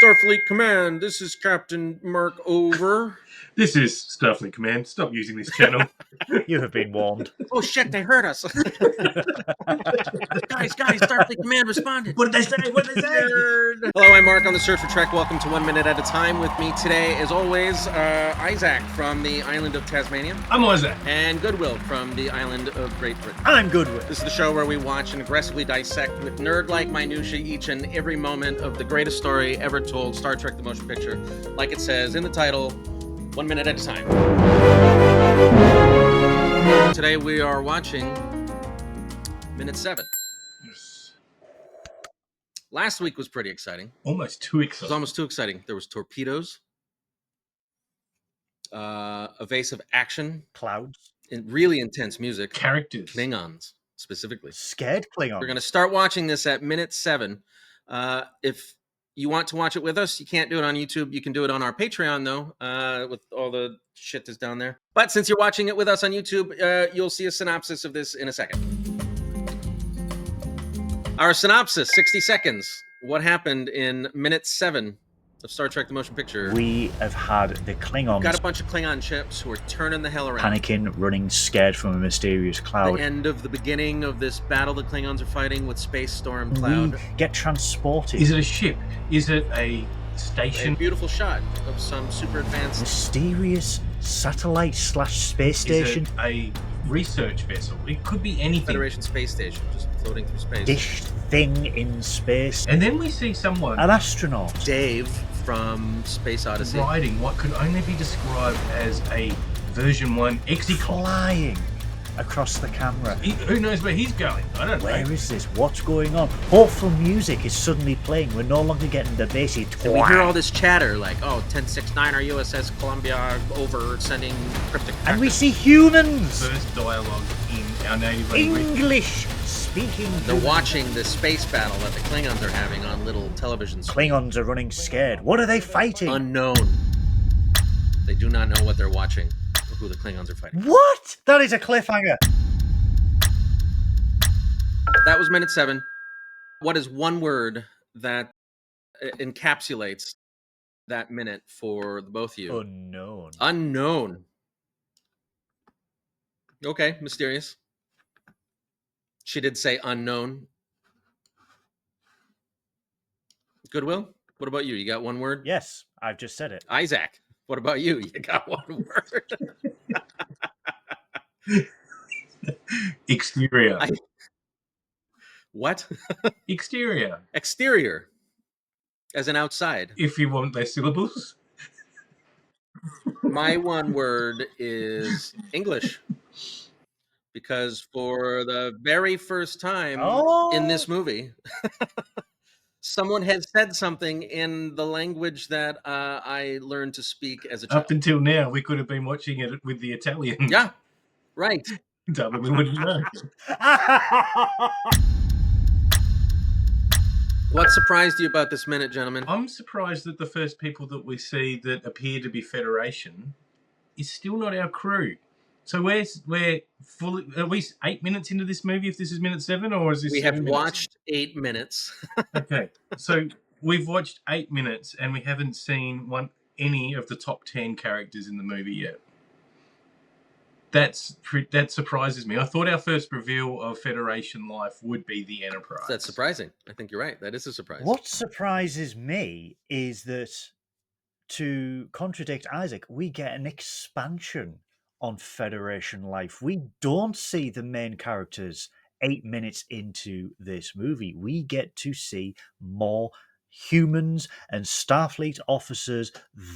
Starfleet Command, this is Captain Mark over. This is Starfleet Command. Stop using this channel. You have been warned. Oh shit, they heard us. guys, Starfleet Command responded. What did they say? Nerd. Hello, I'm Mark on the Search for Trek. Welcome to 1 Minute at a Time. With me today, as always, Izaak from the island of Tasmania. I'm Izaak. And Goodwill from the island of Great Britain. I'm Goodwill. This is the show where we watch and aggressively dissect with nerd-like minutiae each and every moment of the greatest story ever told, Star Trek the Motion Picture. Like it says in the title, 1 minute at a time. Today we are watching minute 7. Yes. Last week was pretty exciting. Almost too It was exciting. almost too exciting. There was torpedoes, evasive action, Clouds. and really intense music. Characters. Klingons, specifically. Scared Klingon. We're going to start watching this at minute 7. If you want to watch it with us, you can't do it on YouTube. You can do it on our Patreon, though, with all the shit that's down there. But since you're watching it with us on YouTube, you'll see a synopsis of this in a second. Our synopsis, 60 seconds. What happened in minute 7 of Star Trek the Motion Picture? We have had the Klingons Got a bunch of Klingon ships who are turning the hell around. panicking, running scared from a mysterious cloud. The end of the beginning of this battle the Klingons are fighting with Space Storm Cloud. We get transported. Is it a ship? Is it a A station? beautiful shot of some super advanced... Mysterious satellite / space Is station. it a research vessel? It could be anything. Federation space station, just floating through space. Dish thing in space. And then we see someone An astronaut. Dave from Space Odyssey. riding what could only be described as a version 1 Exicon. Flying across the camera. Who knows where he's going? I don't know. Where is this? What's going on? Hopeful music is suddenly playing. We're no longer getting the basic. And we hear all this chatter like, oh, 1069, our USS Columbia over sending cryptic And we packets. see humans. First dialogue in our native language. English speaking. They're watching the space battle that the Klingons are having on little television screens. Klingons are running scared. What are they fighting? Unknown. They do not know what they're watching or who the Klingons are fighting. What? That is a cliffhanger. That was minute 7. What is one word that encapsulates that minute for the both of you? Unknown. Unknown. Okay, mysterious. She did say unknown. Goodwill, what about you? You got one word? Yes, I've just said it. Izaak, what about you? You got one word. Exterior. What? Exterior. Exterior. As an outside. If you want less syllables. My one word is English. Because for the very first time in this movie, someone has said something in the language that I learned to speak as a child. Up until now, we could have been watching it with the Italian. Yeah, right. Double, we wouldn't know. What surprised you about this minute, gentlemen? I'm surprised that the first people that we see that appear to be Federation is still not our crew. So we're fully at least 8 minutes into this movie. If this is minute 7, or is this? We have 7 minutes? watched 8 minutes. Okay, so we've watched 8 minutes and we haven't seen any of the top 10 characters in the movie yet. That surprises me. I thought our first reveal of Federation life would be the Enterprise. That's surprising. I think you're right. That is a surprise. What surprises me is that, to contradict Izaak, we get an expansion on Federation life. We don't see the main characters 8 minutes into this movie. We get to see more humans and Starfleet officers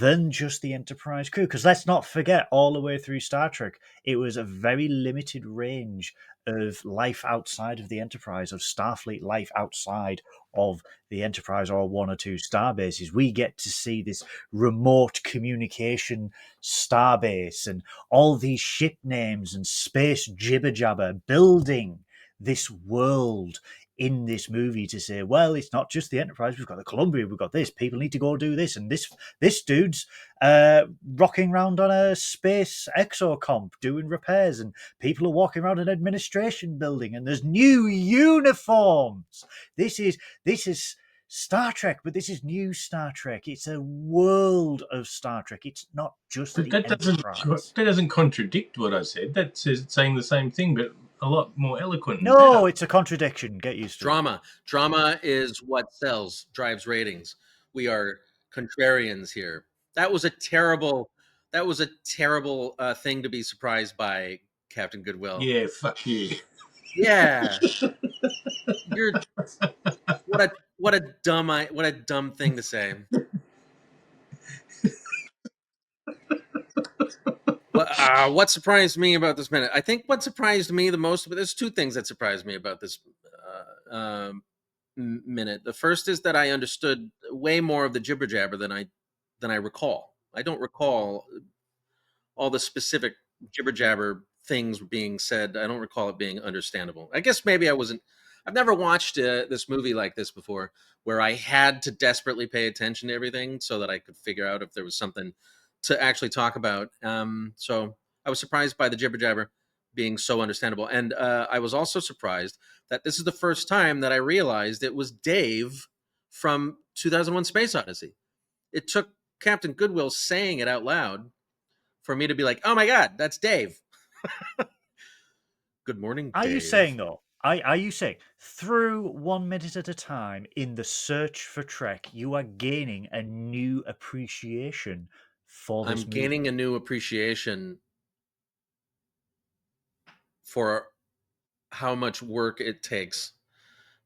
than just the Enterprise crew. Because let's not forget, all the way through Star Trek, it was a very limited range of life outside of the Enterprise, of Starfleet life outside of the Enterprise or 1 or 2 star bases. We get to see this remote communication starbase and all these ship names and space jibber jabber building this world in this movie to say, well, it's not just the Enterprise, we've got the Columbia, we've got this, people need to go do this, and this dude's rocking around on a space exocomp doing repairs, and people are walking around an administration building, and there's new uniforms. This is Star Trek, but this is new Star Trek. It's a world of Star Trek. It's not just But the Enterprise. that doesn't contradict what I said. That's saying the same thing, but a lot more eloquent. And No, better. it's a contradiction. Get used to it. Drama is what sells, drives ratings. We are contrarians here. That was a terrible thing to be surprised by, Captain Goodwill. Yeah, fuck you. Yeah. You're what a dumb thing to say. What surprised me about this minute? I think what surprised me the most, but there's two things that surprised me about this minute. The first is that I understood way more of the jibber jabber than I recall. I don't recall all the specific jibber jabber things being said. I don't recall it being understandable. I guess maybe I wasn't. I've never watched this movie like this before, where I had to desperately pay attention to everything so that I could figure out if there was something to actually talk about. So I was surprised by the jibber jabber being so understandable, and I was also surprised that this is the first time that I realized it was Dave from 2001: Space Odyssey. It took Captain Goodwill saying it out loud for me to be like, oh my God, that's Dave. Good morning, Dave. Are you saying, though, are you saying through 1 minute at a time in the search for Trek, you are gaining a new appreciation for this I'm movie? gaining a new appreciation for how much work it takes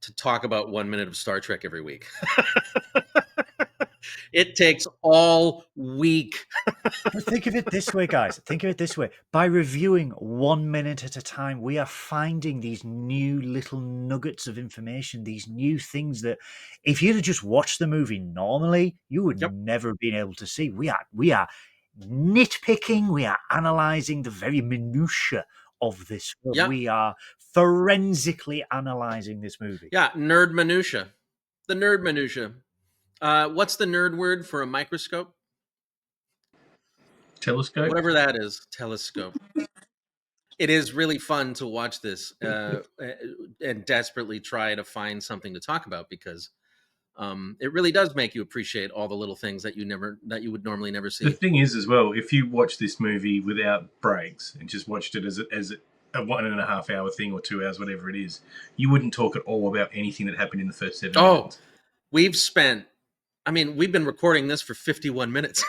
to talk about 1 minute of Star Trek every week. It takes all week. But think of it this way, guys. Think of it this way. By reviewing 1 minute at a time, we are finding these new little nuggets of information, these new things that if you'd have just watched the movie normally, you would never have been able to see. We are nitpicking, we are analysing the very minutiae of this film. Yeah. We are forensically analysing this movie. Yeah, nerd minutia. The nerd minutia. What's the nerd word for a microscope? Telescope? Whatever that is, telescope. It is really fun to watch this and desperately try to find something to talk about, because it really does make you appreciate all the little things that you would normally never see. The thing is, as well, if you watch this movie without breaks and just watched it as a 1.5 hour thing or 2 hours, whatever it is, you wouldn't talk at all about anything that happened in the first 7 minutes. We've been recording this for 51 minutes.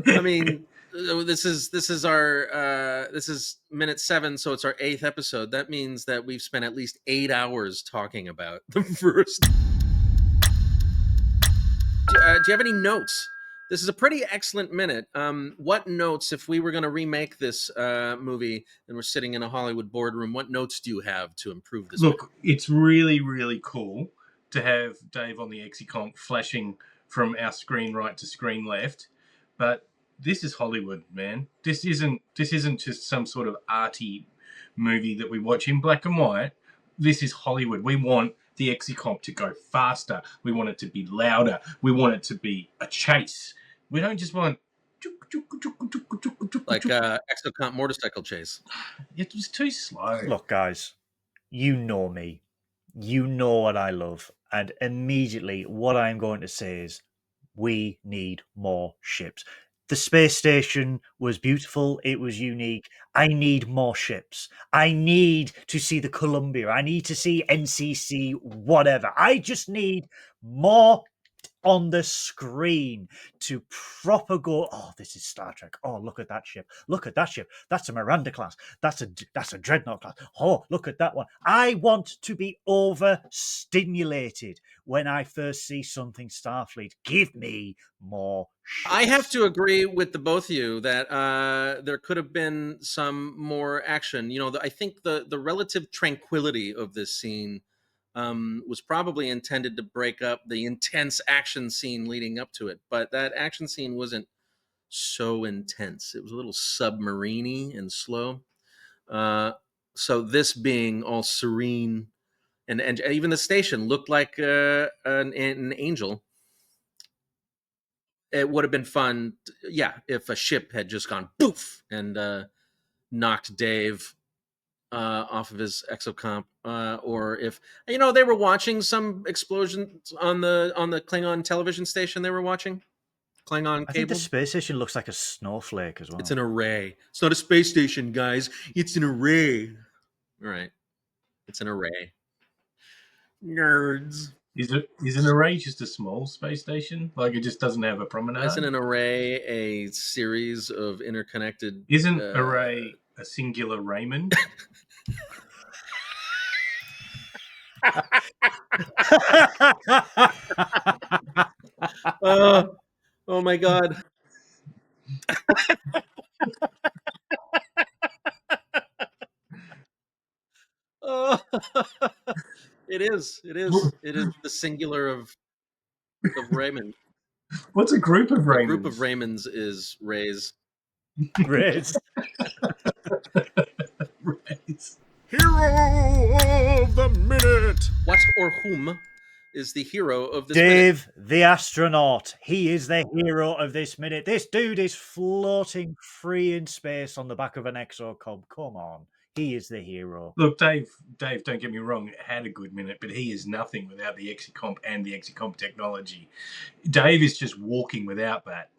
I mean, this is minute 7, so it's our 8th episode. That means that we've spent at least 8 hours talking about the first. Do you have any notes? This is a pretty excellent minute. What notes, if we were going to remake this movie and we're sitting in a Hollywood boardroom, what notes do you have to improve this? Look, it's really, really cool to have Dave on the Exicomp flashing from our screen right to screen left, but this is Hollywood, man. This isn't just some sort of arty movie that we watch in black and white. This is Hollywood. We want the Exicomp to go faster. We want it to be louder. We want it to be a chase. We don't just want like Exocomp motorcycle chase. It was too slow. Look, guys, you know me. You know what I love. And immediately what I'm going to say is we need more ships. The space station was beautiful. It was unique. I need more ships. I need to see the Columbia. I need to see NCC, whatever. I just need more on the screen to proper go, oh, this is Star Trek. Oh, look at that ship. Look at that ship. That's a Miranda class. That's a Dreadnought class. Oh, look at that one. I want to be overstimulated when I first see something Starfleet. Give me more ships. I have to agree with the both of you that there could have been some more action. I think the relative tranquility of this scene was probably intended to break up the intense action scene leading up to it. But that action scene wasn't so intense. It was a little submarine-y and slow. So this being all serene, and even the station looked like an angel. It would have been fun, if a ship had just gone poof and knocked Dave off of his exocomp, or if they were watching some explosions on the Klingon television station. They were watching Klingon I think the cable. space station looks like a snowflake as well. It's an array. It's not a space station, guys. It's an array. All right, it's an array. Nerds. Is an array just a small space station? Like it just doesn't have a promenade? Isn't an array a series of interconnected? Isn't array a singular Raymond? Oh my god. It is the singular of Raymond. What's a group of Raymonds? A group of Raymonds is Rays. Rays. Rays. Hero of the minute. What or whom is the hero of this Dave, minute? the astronaut. He is the hero of this minute. This dude is floating free in space on the back of an exocomp. Come on. He is the hero. Look, Dave, don't get me wrong, had a good minute, but he is nothing without the exocomp and the exocomp technology. Dave is just walking without that.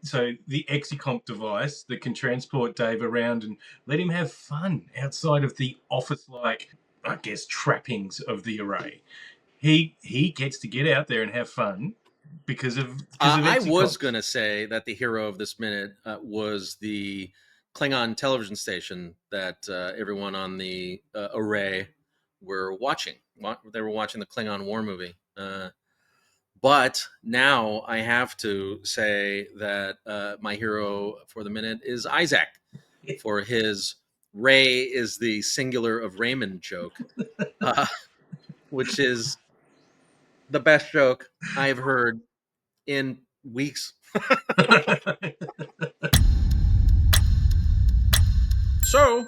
So the exocomp device that can transport Dave around and let him have fun outside of the office-like, I guess, trappings of the array. He gets to get out there and have fun because of I was going to say that the hero of this minute was the Klingon television station that everyone on the array were watching. They were watching the Klingon war movie. But now I have to say that my hero for the minute is Izaak for his Ray is the singular of Raymond joke, which is the best joke I've heard in weeks. So,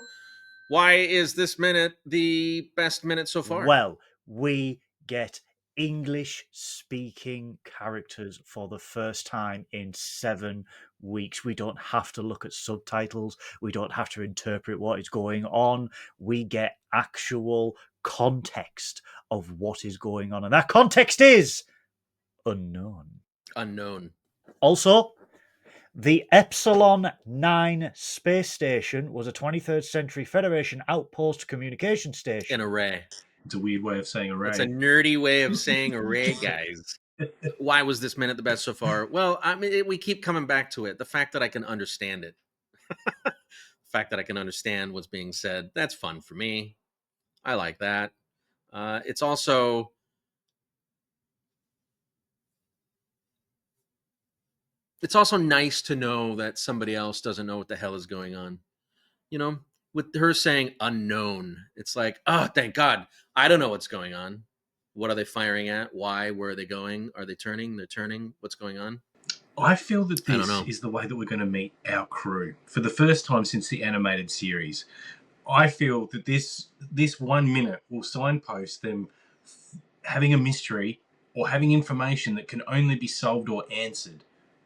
why is this minute the best minute so far? Well, we get English-speaking characters for the first time in 7 weeks. We don't have to look at subtitles. We don't have to interpret what is going on. We get actual context of what is going on. And that context is unknown. Unknown. Also, the Epsilon 9 space station was a 23rd century Federation outpost communication station. An array. It's a weird way of saying array. It's a nerdy way of saying array, guys. Why was this minute the best so far? Well, I mean, we keep coming back to it. The fact that I can understand it. The fact that I can understand what's being said. That's fun for me. I like that. It's also... It's also nice to know that somebody else doesn't know what the hell is going on. With her saying unknown, it's like, oh, thank God. I don't know what's going on. What are they firing at? Why? Where are they going? Are they turning? They're turning. What's going on? I feel that this is the way that we're going to meet our crew. For the first time since the animated series, I feel that this 1 minute will signpost them having a mystery or having information that can only be solved or answered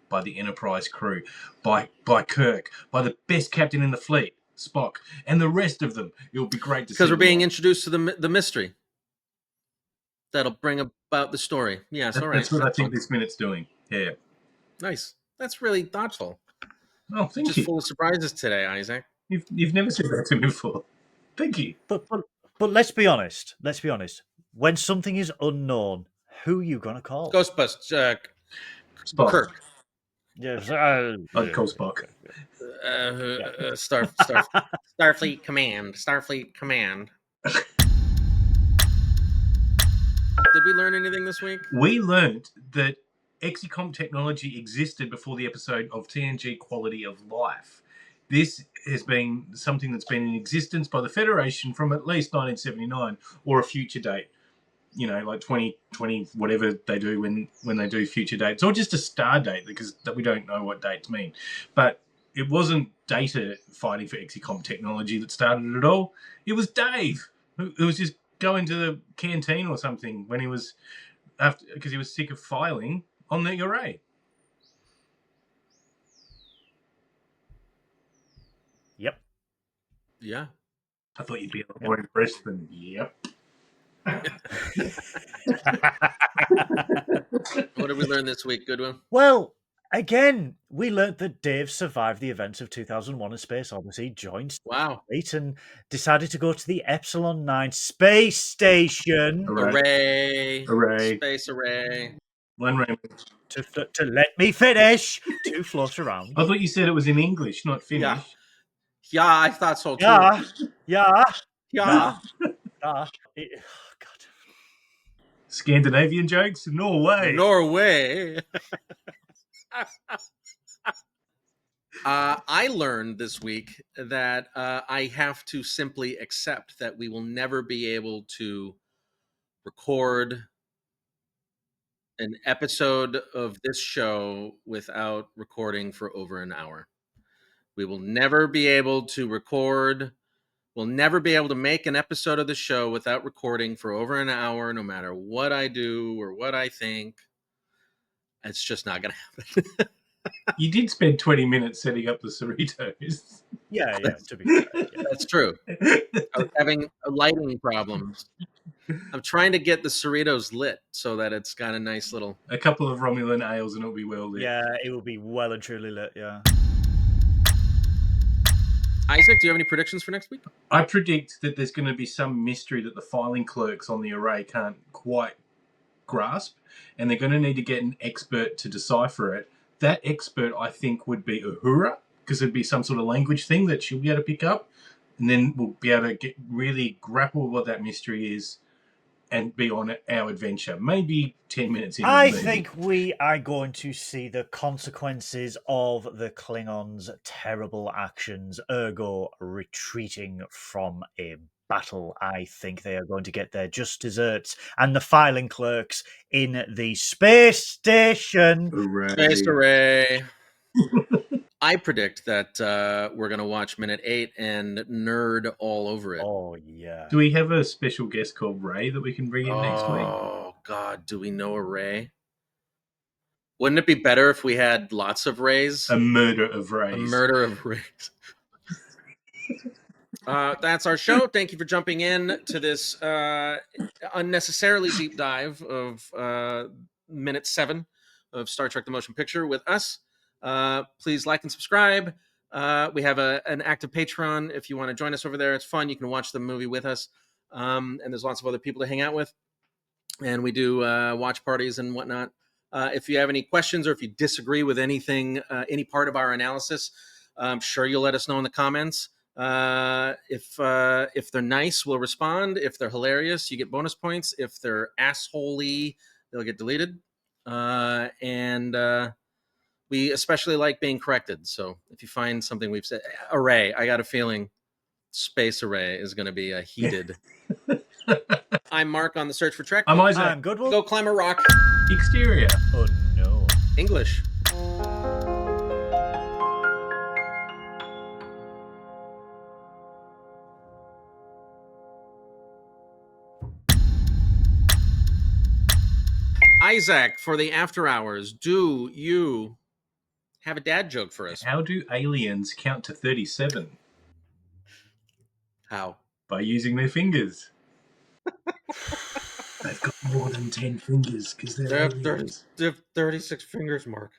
by the Enterprise crew, by Kirk, by the best captain in the fleet, Spock, and the rest of them. It'll be great to see. Because we're being introduced to the mystery that'll bring about the story. Yes, all right. That's what I think this minute's doing. Yeah. Nice. That's really thoughtful. Oh, thank you. Just full of surprises today, Izaak. You've never said that to me before. Thank you. But let's be honest. Let's be honest. When something is unknown, who are you gonna call? Ghostbusters. Spock. Kirk. Yes, I'd call Spock. Starfleet Command. Starfleet Command. Did we learn anything this week? We learned that exocomp technology existed before the episode of TNG Quality of Life. This has been something that's been in existence by the Federation from at least 1979 or a future date. Like 2020, whatever they do when they do future dates, or just a star date, because we don't know what dates mean. But it wasn't Data fighting for exocomp technology that started it all. It was Dave, who was just going to the canteen or something when he was because he was sick of filing on the array. Yep. Yeah. I thought you'd be a lot more impressed than, yep. What did we learn this week, Goodwill? Well, again, we learnt that Dave survived the events of 2001: A Space Odyssey, joined Wow. Starfleet, and decided to go to the Epsilon 9 space station Array. Hooray. Space array. One Raymond. to let me finish, to float around. I thought you said it was in English, not Finnish. Yeah, I thought so too. Yeah. Yeah. God. Scandinavian jokes? Norway. Norway. I learned this week that I have to simply accept that we will never be able to record an episode of this show without recording for over an hour. We will never be able to record. We'll never be able to make an episode of the show without recording for over an hour, no matter what I do or what I think. It's just not going to happen. You did spend 20 minutes setting up the Cerritos. Yeah, to be fair. Yeah. That's true. I was having lighting problems. I'm trying to get the Cerritos lit so that it's got a nice little... A couple of Romulan ales and it'll be well lit. Yeah, it will be well and truly lit, yeah. Izaak, do you have any predictions for next week? I predict that there's going to be some mystery that the filing clerks on the array can't quite grasp, and they're going to need to get an expert to decipher it. That expert, I think, would be Uhura, because it'd be some sort of language thing that she'll be able to pick up, and then we'll be able to really grapple with what that mystery is and be on our adventure. Maybe 10 minutes in. I think we are going to see the consequences of the Klingons' terrible actions, ergo retreating from a battle. I think they are going to get their just desserts, and the filing clerks in the space station. Hooray. Space array. I predict that we're going to watch minute 8 and nerd all over it. Oh, yeah. Do we have a special guest called Ray that we can bring in next week? Oh, God, do we know a Ray? Wouldn't it be better if we had lots of Rays? A murder of Rays. A murder of Rays. That's our show. Thank you for jumping in to this unnecessarily deep dive of minute 7 of Star Trek: The Motion Picture with us. Please like and subscribe. We have an active Patreon if you want to join us over there. It's fun. You can watch the movie with us. And there's lots of other people to hang out with. And we do watch parties and whatnot. If you have any questions or if you disagree with anything, any part of our analysis, I'm sure you'll let us know in the comments. If they're nice, we'll respond. If they're hilarious, you get bonus points. If they're assholey, they'll get deleted. We especially like being corrected. So if you find something we've said, array, I got a feeling space array is going to be a heated. I'm Mark on the Search for Trek. I'm Izaak. I'm Goodwill. Go climb a rock. Exterior. Oh, no. English. Izaak, for the after hours, do you have a dad joke for us? How do aliens count to 37? How? By using their fingers. They've got more than 10 fingers because they're aliens. They have 36 fingers, Mark.